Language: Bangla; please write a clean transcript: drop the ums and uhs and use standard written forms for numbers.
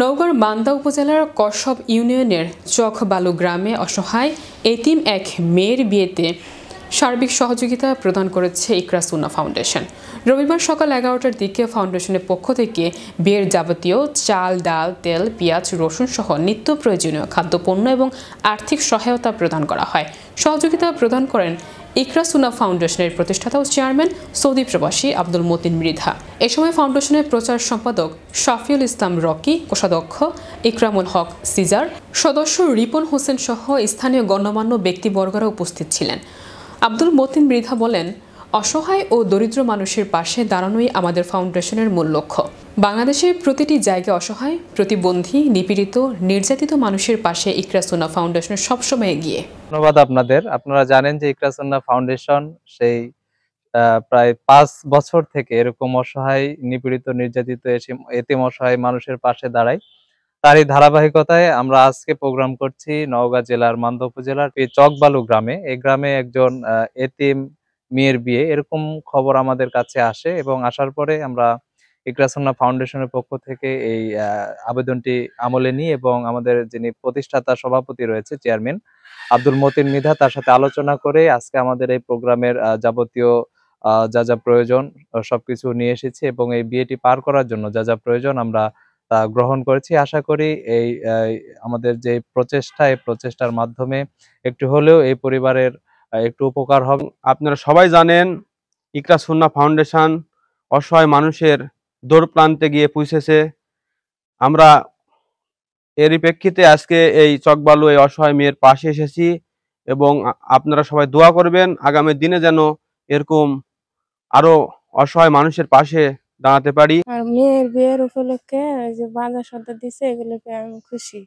নওগাঁর মান্দা উপজেলার কসব ইউনিয়নের চকবালু গ্রামে অসহায় এতিম এক মেয়ের বিয়েতে সার্বিক সহযোগিতা প্রদান করেছে ইকরা সুন্নাহ ফাউন্ডেশন। রবিবার সকাল 11টার দিকে ফাউন্ডেশনের পক্ষ থেকে বিয়ের যাবতীয় চাল, ডাল, তেল, পেঁয়াজ, রসুন সহ নিত্য প্রয়োজনীয় খাদ্যপণ্য এবং আর্থিক সহায়তা প্রদান করা হয়। সহযোগিতা প্রদান করেন ইকরা সুন্নাহ ফাউন্ডেশনের প্রতিষ্ঠাতা ও চেয়ারম্যান সৌদি প্রবাসী আব্দুল মতিন মৃধা। এ সময় ফাউন্ডেশনের প্রচার সম্পাদক শফিউল ইসলাম রকি, কোষাধ্যক্ষ ইকরামুল হক সিজার, সদস্য রিপন হোসেন সহ স্থানীয় গণ্যমান্য ব্যক্তিবর্গরা উপস্থিত ছিলেন। আব্দুল মতিন মৃধা বলেন, অসহায় ও দরিদ্র মানুষের পাশে দাঁড়ানোই আমাদের ফাউন্ডেশনের মূল লক্ষ্য। বাংলাদেশের প্রতিটি জায়গায় অসহায়, প্রতিবন্ধী, নিপীড়িত, নির্যাতিত মানুষের পাশে ইকরা সুন্নাহ ফাউন্ডেশন সবসময় এগিয়ে। ধন্যবাদ আপনাদের। আপনারা জানেন যে ইকরা সুন্নাহ ফাউন্ডেশন সেই প্রায় 5 বছর থেকে এরকম অসহায়, নিপীড়িত, নির্যাতিত, এতিম অসহায় মানুষের পাশে দাঁড়ায়। তারই ধারাবাহিকতায় আমরা আজকে প্রোগ্রাম করছি নওগাঁ জেলার মান্দা উপজেলার চকবালু গ্রামে। এই গ্রামে একজন এতিম মেয়ের বিয়ে, এরকম খবর আমাদের কাছে আসে এবং আসার পরে আমরা ইকরা সুন্নাহ ফাউন্ডেশনের পক্ষ থেকে এই আবেদনটি আমলে নিই এবং আমাদের যিনি প্রতিষ্ঠাতা সভাপতি রয়েছে, চেয়ারম্যান আব্দুল মতিন মৃধা, তার সাথে আলোচনা করে আজকে আমাদের এই প্রোগ্রামের যাবতীয় যা যা প্রয়োজন সবকিছু নিয়ে এসেছি এবং এই বিয়েটি পার করার জন্য যা যা প্রয়োজন আমরা তা গ্রহণ করেছি। আশা করি এই আমাদের যে প্রচেষ্টা, এই প্রচেষ্টার মাধ্যমে একটু হলেও এই পরিবারের একটু উপকার হবে। আপনারা সবাই জানেন ইকরা সুন্নাহ ফাউন্ডেশন অসহায় মানুষের দূর প্রান্তে গিয়ে পৌঁছেছে। আমরা এরই প্রেক্ষিতে আজকে এই চকবালু এই অসহায় মেয়ের পাশে এসেছি এবং আপনারা সবাই দোয়া করবেন আগামী দিনে যেন এরকম আরো অসহায় মানুষের পাশে দাঁড়াতে পারি। আর মেয়ের বিয়ের উপলক্ষে যে বাজার সদাই দিছে, এগুলোকে আমি খুশি।